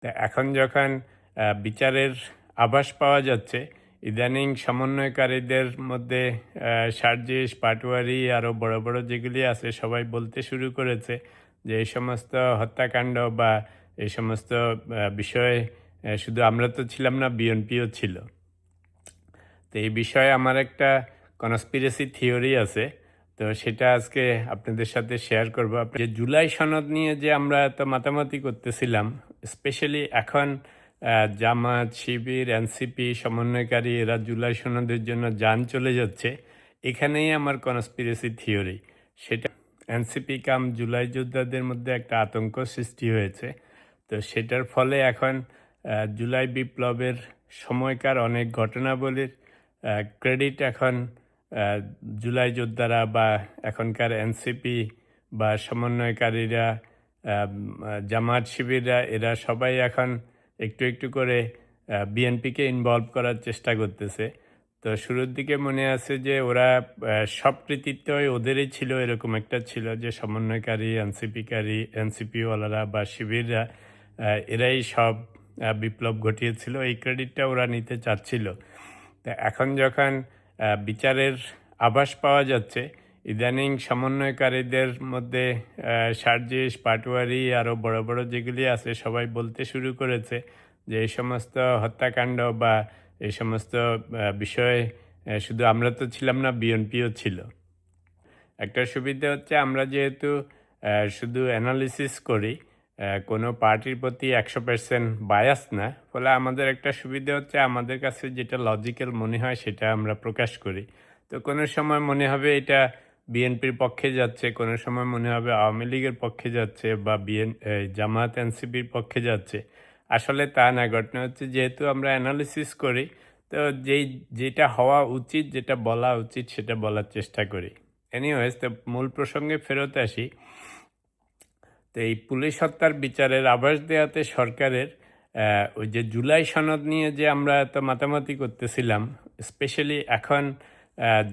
তা এখন যখন বিচারের আভাস পাওয়া যাচ্ছে, ইদানিং সমন্বয়কারীদের মধ্যে সার্জিস, পাটোয়ারি আরও বড় বড় যেগুলি আছে সবাই বলতে শুরু করেছে যে এই সমস্ত হত্যাকাণ্ড বা এই সমস্ত বিষয়ে শুধু আমরা তো ছিলাম না, বিএনপিও ছিল। তো এই বিষয়ে আমার একটা কনস্পিরেসি থিওরি আছে। তো সেটা আজকে আপনাদের সাথে শেয়ার করব। যে জুলাই সনদ নিয়ে যে আমরা এত মাতামাতি করতেছিলাম, স্পেশালি এখন জামাত, শিবির, এনসিপি সমন্বয়কারী এরা জুলাই সনদের জন্য যান চলে যাচ্ছে। এখানেই আমার কনস্পিরেসি থিওরি। সেটা এনসিপি কাম জুলাই যোদ্ধাদের মধ্যে একটা আতঙ্ক সৃষ্টি হয়েছে। তো সেটার ফলে এখন জুলাই বিপ্লবের সময়কার অনেক ঘটনাবলীর ক্রেডিট এখন জুলাই যোদ্ধারা বা এখনকার এনসিপি বা সমন্বয়কারীরা, জামাত শিবিররা, এরা সবাই এখন একটু একটু করে বিএনপিকে ইনভলভ করার চেষ্টা করতেছে। তো শুরুর দিকে মনে আছে যে ওরা সব কৃতিত্বই ওদেরই ছিল, এরকম একটা ছিল যে সমন্বয়কারী, এনসিপিওয়ালারা বা শিবিররা এরাই সব বিপ্লব ঘটিয়েছিল, এই ক্রেডিটটা ওরা নিতে চাচ্ছিল। তা এখন যখন বিচারের আভাস পাওয়া যাচ্ছে, ইদানিং সমন্বয়কারীদের মধ্যে সার্জিস, পাটোয়ারি আরও বড় বড় যেগুলি আছে সবাই বলতে শুরু করেছে যে এই সমস্ত হত্যাকাণ্ড বা এই সমস্ত বিষয়ে শুধু আমরা তো ছিলাম না, বিএনপিও ছিল। একটা সুবিধা হচ্ছে আমরা যেহেতু শুধু অ্যানালিসিস করি, কোনো পার্টির প্রতি 100% বায়াস না, ফলে আমাদের একটা সুবিধা হচ্ছে আমাদের কাছে যেটা লজিক্যাল মনে হয় সেটা আমরা প্রকাশ করি। তো কোনো সময় মনে হবে এটা বিএনপির পক্ষে যাচ্ছে, কোনো সময় মনে হবে আওয়ামী লীগের পক্ষে যাচ্ছে বা জামাত এনসিপির পক্ষে যাচ্ছে। আসলে তা না, ঘটনা হচ্ছে যেহেতু আমরা অ্যানালিসিস করি, তো যেটা হওয়া উচিত, যেটা বলা উচিত সেটা বলার চেষ্টা করি। এনিওয়েজ, তো মূল প্রসঙ্গে ফেরত আসি। তো এই পুলিশ হত্যার বিচারের আভাস দেওয়াতে সরকারের ওই যে জুলাই সনদ নিয়ে যে আমরা এত মাতামাতি করতেছিলাম, স্পেশালি এখন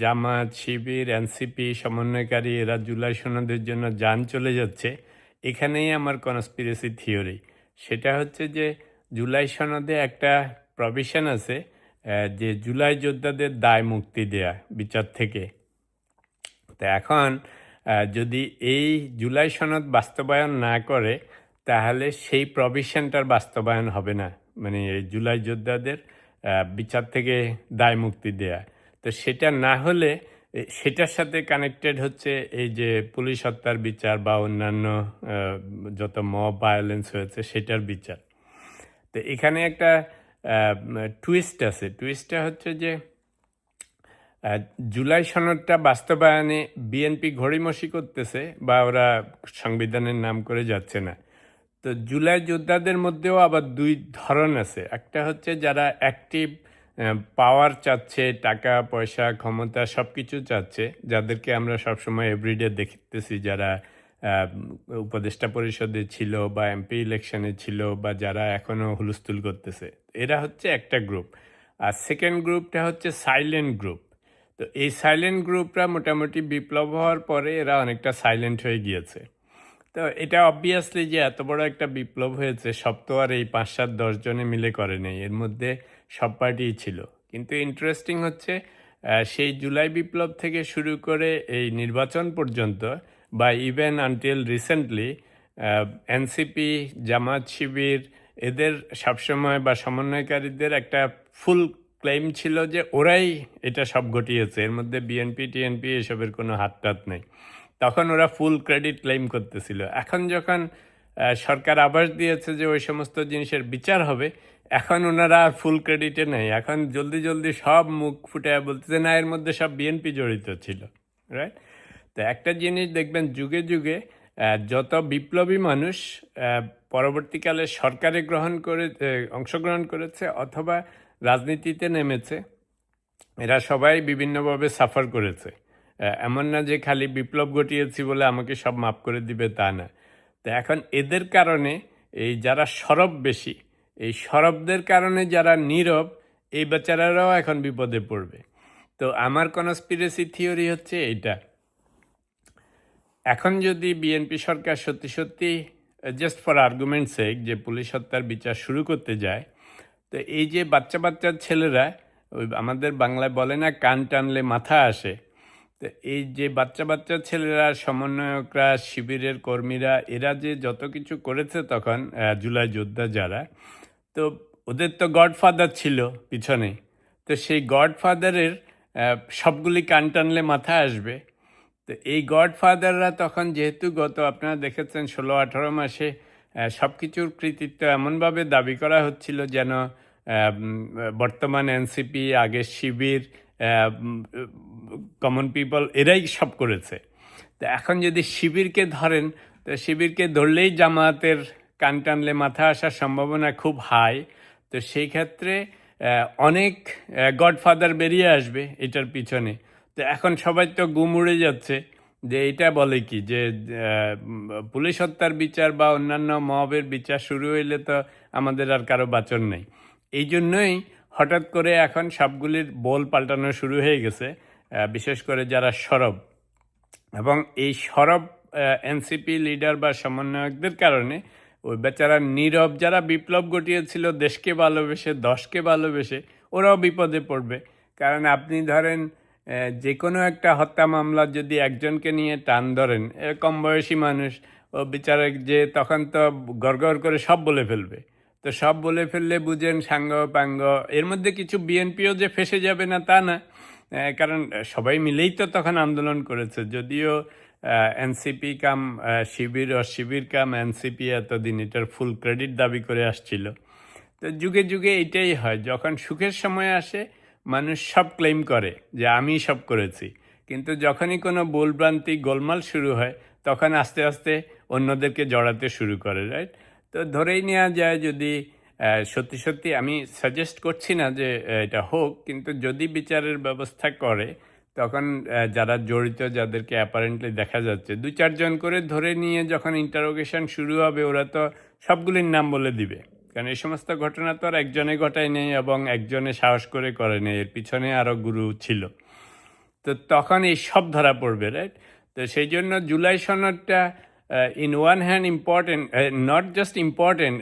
জামাত, শিবির, এনসিপি সমন্বয়কারী এরা জুলাই সনদের জন্য যান চলে যাচ্ছে। এখানেই আমার কনস্পিরেসি থিওরি। সেটা হচ্ছে যে জুলাই সনদে একটা প্রভিশন আছে যে জুলাই যোদ্ধাদের দায় মুক্তি দেয়া বিচার থেকে। তো এখন যদি এই জুলাই সনদ বাস্তবায়ন না করে, তাহলে সেই প্রভিশনটার বাস্তবায়ন হবে না, মানে এই জুলাই যোদ্ধাদের বিচার থেকে দায় মুক্তি দেয়া। তো সেটা না হলে সেটার সাথে কানেক্টেড হচ্ছে এই যে পুলিশ হত্যার বিচার বা অন্যান্য যত মব ভায়োলেন্স হয়েছে সেটার বিচার। তো এখানে একটা টুইস্ট আছে। টুইস্টটা হচ্ছে যে জুলাই সনদটা বাস্তবায়নে বিএনপি ঘড়িমসি করতেছে বা ওরা সংবিধানের নাম করে যাচ্ছে না। তো জুলাই যোদ্ধাদের মধ্যেও আবার দুই ধরন আছে। একটা হচ্ছে যারা অ্যাক্টিভ পাওয়ার চাচ্ছে, টাকা পয়সা ক্ষমতা সব কিছু চাচ্ছে, যাদেরকে আমরা সবসময় এভরিডে দেখতেছি, যারা উপদেষ্টা পরিষদে ছিল বা এমপি ইলেকশনে ছিল বা যারা এখনও হুলস্থুল করতেছে, এরা হচ্ছে একটা গ্রুপ। আর সেকেন্ড গ্রুপটা হচ্ছে সাইলেন্ট গ্রুপ। তো এই সাইলেন্ট গ্রুপরা মোটামুটি বিপ্লব হওয়ার পরে এরা অনেকটা সাইলেন্ট হয়ে গিয়েছে। তো এটা অবভিয়াসলি যে এত বড় একটা বিপ্লব হয়েছে, সব তো আর এই ৫-৭-১০ জনে মিলে করে নেই, এর মধ্যে সব পার্টিই ছিল। কিন্তু ইন্টারেস্টিং হচ্ছে সেই জুলাই বিপ্লব থেকে শুরু করে এই নির্বাচন পর্যন্ত বা ইভেন আনটিল রিসেন্টলি এনসিপি, জামাত, শিবির এদের সবসময় বা সমন্বয়কারীদের একটা ফুল ক্লেম ছিল যে ওরাই এটা সব ঘটিয়েছে, এর মধ্যে বিএনপি টিএনপি এসবের কোনো হাত টাত নেই। তখন ওরা ফুল ক্রেডিট ক্লেম করতেছিল। এখন যখন সরকার আভাস দিয়েছে যে ওই সমস্ত জিনিসের বিচার হবে, এখন ওনারা আর ফুল ক্রেডিটে নেই। এখন জলদি জলদি সব মুখ ফুটায় বলতেছে না, এর মধ্যে সব বিএনপি জড়িত ছিল। রাইট? তো একটা জিনিস দেখবেন, যুগে যুগে যত বিপ্লবী মানুষ পরবর্তীকালে সরকারে অংশগ্রহণ করেছে অথবা রাজনীতিতে নেমেছে, এরা সবাই বিভিন্নভাবে সাফার করেছে। এমন না যে খালি বিপ্লব ঘটিয়েছি বলে আমাকে সব মাফ করে দিবে, তা না। তো এখন এদের কারণে এই যারা সরব বেশি, এই সরবদের কারণে যারা নীরব, এই বেচারারাও এখন বিপদে পড়বে। তো আমার কনস্পিরেসি থিওরি হচ্ছে এইটা, এখন যদি বিএনপি সরকার সত্যি সত্যি জাস্ট ফর আর্গুমেন্ট সেক যে পুলিশ হত্যার বিচার শুরু করতে যায়, তো এই যে বাচ্চা বাচ্চা ছেলেরা, ওই আমাদের বাংলায় বলে না কান টানলে মাথা আসে, তো এই যে বাচ্চা বাচ্চা ছেলেরা, সমন্বয়করা, শিবিরের কর্মীরা, এরা যে যত কিছু করেছে তখন জুলাই যোদ্ধা যারা, তো ওদের তো গডফাদার ছিল পিছনে, তো সেই গডফাদারের সবগুলি কান টানলে মাথা আসবে। তো এই গডফাদাররা তখন যেহেতু আপনারা দেখেছেন 16-18 মাসে সব কিছুর কৃতিত্ব এমনভাবে দাবি করা হচ্ছিল যেন বর্তমান এনসিপি, আগের শিবির, কমন পিপল এরাই সব করেছে। তো এখন যদি শিবিরকে ধরেন, তো শিবিরকে ধরলেই জামায়াতের কান টানলে মাথা আসার সম্ভাবনা খুব হাই। তো সেই ক্ষেত্রে অনেক গডফাদার বেরিয়ে আসবে এটার পিছনে। তো এখন সবাই তো গুম উড়ে যাচ্ছে যে এটা বলে কি যে পুলিশ হত্যার বিচার বা অন্যান্য মবের বিচার শুরু হইলে তো আমাদের আর কারো বাঁচন নেই। এই জন্যই হঠাৎ করে এখন সবগুলির বোল পাল্টানো শুরু হয়ে গেছে, বিশেষ করে যারা সরব, এবং এই সরব এনসিপি লিডার বা সমন্বয়কদের কারণে ওই বেচারা নীরব যারা বিপ্লব ঘটিয়েছিল দেশকে ভালোবেসে, দশকে ভালোবেসে, ওরাও বিপদে পড়বে। কারণ আপনি ধরেন যে কোনো একটা হত্যা মামলা যদি একজনকে নিয়ে টান ধরেন, কম বয়সী মানুষ, ও বিচারক যে তখন তো গড়গড় করে সব বলে ফেলবে। তো সব বলে ফেললে বুঝেন সাঙ্গ পাঙ্গ, এর মধ্যে কিছু বিএনপিও যে ফেসে যাবে না তা না, কারণ সবাই মিলেই তো তখন আন্দোলন করেছে। যদিও এনসিপি কাম শিবির, শিবির কাম এনসিপি এতদিন এটার ফুল ক্রেডিট দাবি করে আসছিল। তো যুগে যুগে এটাই হয়, যখন সুখের সময় আসে মানুষ সব ক্লেম করে যে আমি সব করেছি, কিন্তু যখনই কোনো ভুলভ্রান্তি গোলমাল শুরু হয় তখন আস্তে আস্তে অন্যদেরকে জড়াতে শুরু করে, রাইট? তো ধরেই নেওয়া যায় যদি সত্যি সত্যি, আমি সাজেস্ট করছি না যে এটা হোক, কিন্তু যদি বিচারের ব্যবস্থা করে তখন যারা জড়িত, যাদেরকে অ্যাপারেন্টলি দেখা যাচ্ছে 2-4 জন করে ধরে নিয়ে যখন ইন্টারোগেশন শুরু হবে, ওরা তো সবগুলির নাম বলে দিবে। কারণ এই সমস্ত ঘটনা তো আর একজনে ঘটায় নেই এবং একজনে সাহস করে নেই, এর পিছনে আরও গুরু ছিল। তো তখন এই সব ধরা পড়বে, রাইট? তো সেই জন্য জুলাই সনদটা in one hand important, not just important,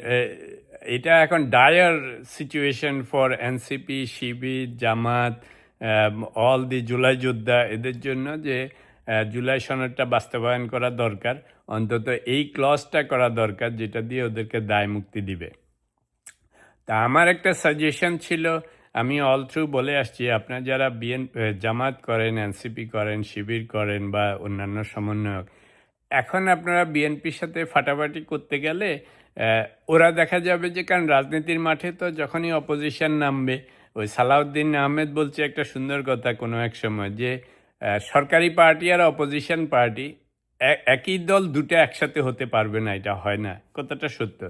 এটা এখন dire situation for NCP, Shibir, Jamaat, all the July যোদ্ধা, এদের জন্য যে জুলাই সনদটা বাস্তবায়ন করা দরকার, অন্তত এই ক্লজটা করা দরকার যেটা দিয়ে ওদেরকে দায় মুক্তি দিবে। তা আমার একটা সাজেশন ছিল, আমি অল থ্রু বলে আসছি, আপনার যারা জামাত করেন, এনসিপি করেন, শিবির করেন বা অন্যান্য সমন্বয়ক, এখন আপনারা বিএনপির সাথে ফাটাফাটি করতে গেলে ওরা দেখা যাবে যে, কারণ রাজনীতির মাঠে তো যখনই অপোজিশন নামবে, ওই সালাউদ্দিন আহমেদ বলছে একটা সুন্দর কথা কোনো এক সময় যে সরকারি পার্টি আর অপোজিশন পার্টি একই দল দুটো একসাথে হতে পারবে না, এটা হয় না। কথাটা সত্য।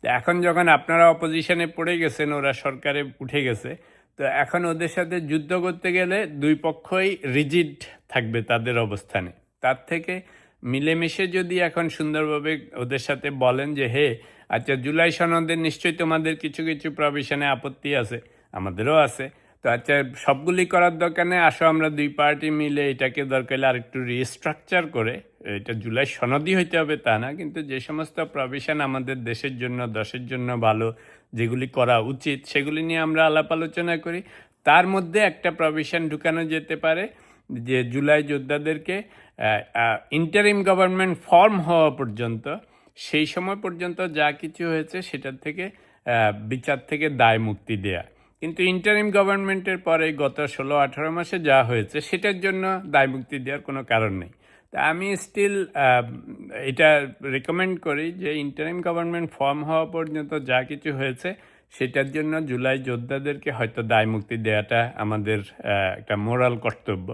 তো এখন যখন আপনারা অপোজিশনে পড়ে গেছেন, ওরা সরকারে উঠে গেছে, তো এখন ওদের সাথে যুদ্ধ করতে গেলে দুই পক্ষই রিজিড থাকবে তাদের অবস্থানে। তার থেকে মিলেমিশে যদি এখন সুন্দরভাবে ওদের সাথে বলেন যে হে, আচ্ছা জুলাই সনদের নিশ্চয়ই তোমাদের কিছু কিছু প্রভিশনে আপত্তি আছে, আমাদেরও আছে, তো আচ্ছা সবগুলি করার দরকার নেই, আসো আমরা দুই পার্টি মিলে এটাকে দরকার হলে আরেকটু রিস্ট্রাকচার করে, এটা জুলাই সনদই হইতে হবে তা না, কিন্তু যে সমস্ত প্রভিশন আমাদের দেশের জন্য, দশের জন্য ভালো, যেগুলি করা উচিত সেগুলি নিয়ে আমরা আলাপ আলোচনা করি। তার মধ্যে একটা প্রভিশন ঢুকানো যেতে পারে যে জুলাই যোদ্ধাদেরকে ইন্টারিম গভর্নমেন্ট ফর্ম হওয়া পর্যন্ত, সেই সময় পর্যন্ত যা কিছু হয়েছে সেটার থেকে বিচার থেকে দায় মুক্তি দেয়া। কিন্তু ইন্টারিম গভর্নমেন্টের পরে গত 16-18 মাসে যা হয়েছে সেটার জন্য দায় মুক্তি দেওয়ার কোনো কারণ নেই। তা আমি স্টিল এটা রেকমেন্ড করি যে ইন্টারিম গভর্নমেন্ট ফর্ম হওয়া পর্যন্ত যা কিছু হয়েছে সেটার জন্য জুলাই যোদ্ধাদেরকে হয়তো দায় মুক্তি দেওয়াটা আমাদের একটা মোরাল কর্তব্য।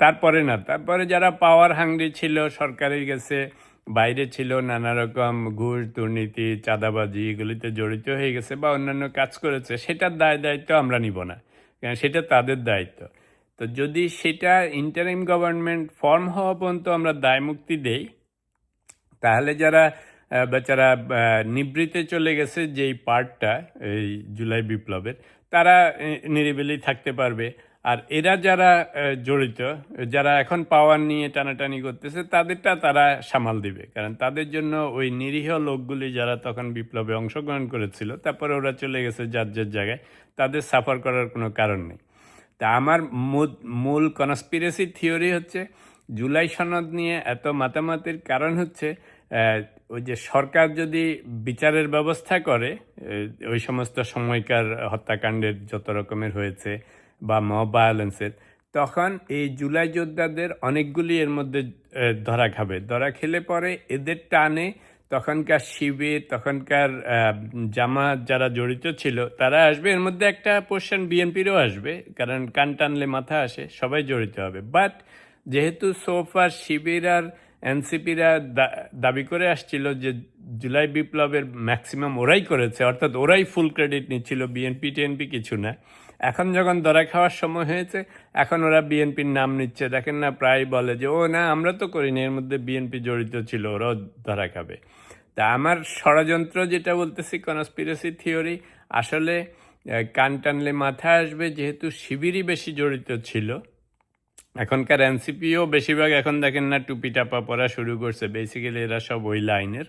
তারপরে না, তারপরে যারা পাওয়ার হাংরি ছিল, সরকারের কাছে বাইরে ছিল, নানা রকম ঘুষ, দুর্নীতি, চাঁদাবাজি এগুলিতে জড়িত হয়ে গেছে বা অন্যান্য কাজ করেছে, সেটার দায়িত্ব আমরা নিব না, কারণ সেটা তাদের দায়িত্ব। তো যদি সেটা ইন্টারিম গভর্নমেন্ট ফর্ম হওয়া পর্যন্ত আমরা দায় মুক্তি দেই, তাহলে যারা বেচারা নিবৃত্তে চলে গেছে যেই পার্টটা এই জুলাই বিপ্লবের, তারা নিরিবিলি থাকতে পারবে। আর এরা যারা জড়িত, যারা এখন পাওয়ার নিয়ে টানাটানি করতেছে, তাদেরটা তারা সামাল দিবে। কারণ তাদের জন্য ওই নিরীহ লোকগুলি যারা তখন বিপ্লবে অংশগ্রহণ করেছিল, তারপরে ওরা চলে গেছে যার যার জায়গায়, তাদের সাফার করার কোনো কারণ নেই। তা আমার মূল কনস্পিরেসি থিওরি হচ্ছে জুলাই সনদ নিয়ে এত মাতামাতির কারণ হচ্ছে ওই যে সরকার যদি বিচারের ব্যবস্থা করে ওই সমস্ত সময়কার হত্যাকাণ্ডের যত রকমের হয়েছে বা মব ভায়োলেন্সের, তখন এই জুলাই যোদ্ধাদের অনেকগুলি এর মধ্যে ধরা খাবে। ধরা খেলে পরে এদের টানে তখনকার শিবির, তখনকার জামাত যারা জড়িত ছিল তারা আসবে, এর মধ্যে একটা পোর্শন বিএনপিরও আসবে, কারণ কান টানলে মাথা আসে, সবাই জড়িত হবে। বাট যেহেতু সোফার শিবির আর এনসিপিরা দাবি করে আসছিল যে জুলাই বিপ্লবের ম্যাক্সিমাম ওরাই করেছে, অর্থাৎ ওরাই ফুল ক্রেডিট নিচ্ছিল, বিএনপি টিএনপি কিছু না। এখন যখন ধরা খাওয়ার সময় হয়েছে, এখন ওরা বিএনপির নাম নিচ্ছে। দেখেন না, প্রায় বলে যে ও না আমরা তো করিনি, এর মধ্যে বিএনপি জড়িত ছিল, ওরাও ধরা খাবে। তা আমার ষড়যন্ত্র যেটা বলতেছি, কনস্পিরেসি থিওরি, আসলে কান টানলে মাথা আসবে, যেহেতু শিবিরই বেশি জড়িত ছিল। এখনকার এনসিপিও বেশিরভাগ এখন দেখেন না টুপি টাপা পরা শুরু করছে, বেসিক্যালি এরা সব ওই লাইনের।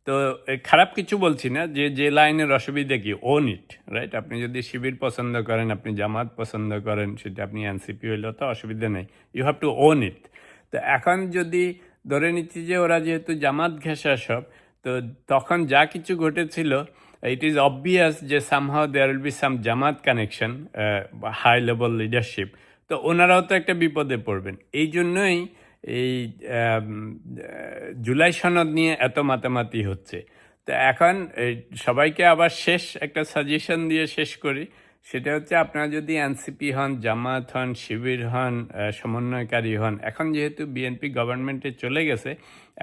তো খারাপ কিছু বলছি না, যে লাইনের অসুবিধা কি, ওন ইট, রাইট? আপনি যদি শিবির পছন্দ করেন, আপনি জামাত পছন্দ করেন, সেটা আপনি এনসিপি হইলেও তো অসুবিধা নেই, you have to own it. তো এখন যদি ধরে নিচ্ছি যে ওরা যেহেতু জামাত ঘেঁষা সব, তো তখন যা কিছু ঘটেছিল, ইট ইজ অবভিয়াস যে somehow there will be some Jamaat connection, high level leadership. তো ওনারাও তো একটা বিপদে পড়বেন। এই জন্যই এই জুলাই সনদ নিয়ে এত মাতামাতি হচ্ছে। তো এখন সবাইকে আবার একটা সাজেশন দিয়ে শেষ করি, সেটা হচ্ছে আপনারা যদি এনসিপি হন, জামাত হন, শিবির হন, সমন্বয়কারী হন, এখন যেহেতু বিএনপি গভর্নমেন্টে চলে গেছে,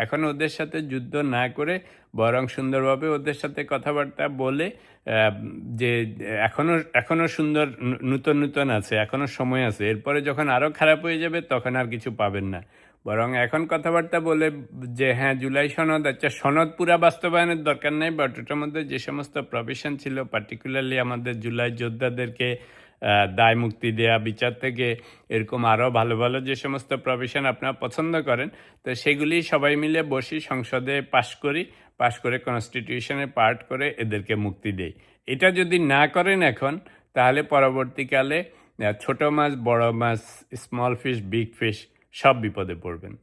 এখন ওদের সাথে যুদ্ধ না করে বরং সুন্দরভাবে ওদের সাথে কথাবার্তা বলে, যে এখনো সুন্দর নূতন আছে, এখনো সময় আছে, এরপরে যখন আরও খারাপ হয়ে যাবে তখন আর কিছু পাবেন না। বরং এখন কথাবার্তা বলে যে হ্যাঁ জুলাই সনদ, আচ্ছা সনদ পুরা বাস্তবায়নের দরকার নেই, বাট ওটার মধ্যে যে সমস্ত প্রভিশন ছিল, পার্টিকুলারলি আমাদের জুলাই যোদ্ধাদেরকে দায় মুক্তি দেয়া, বিচার থেকে, এরকম আরও ভালো ভালো যে সমস্ত প্রভিশন আপনারা পছন্দ করেন, তো সেগুলি সবাই মিলে বসি, সংসদে পাশ করে কনস্টিটিউশনে পার্ট করে এদেরকে মুক্তি দেই। এটা যদি না করেন এখন, তাহলে পরবর্তীকালে ছোট মাছ, বড় মাছ, স্মল ফিশ, বিগ ফিশ সব বিপদে পড়বেন।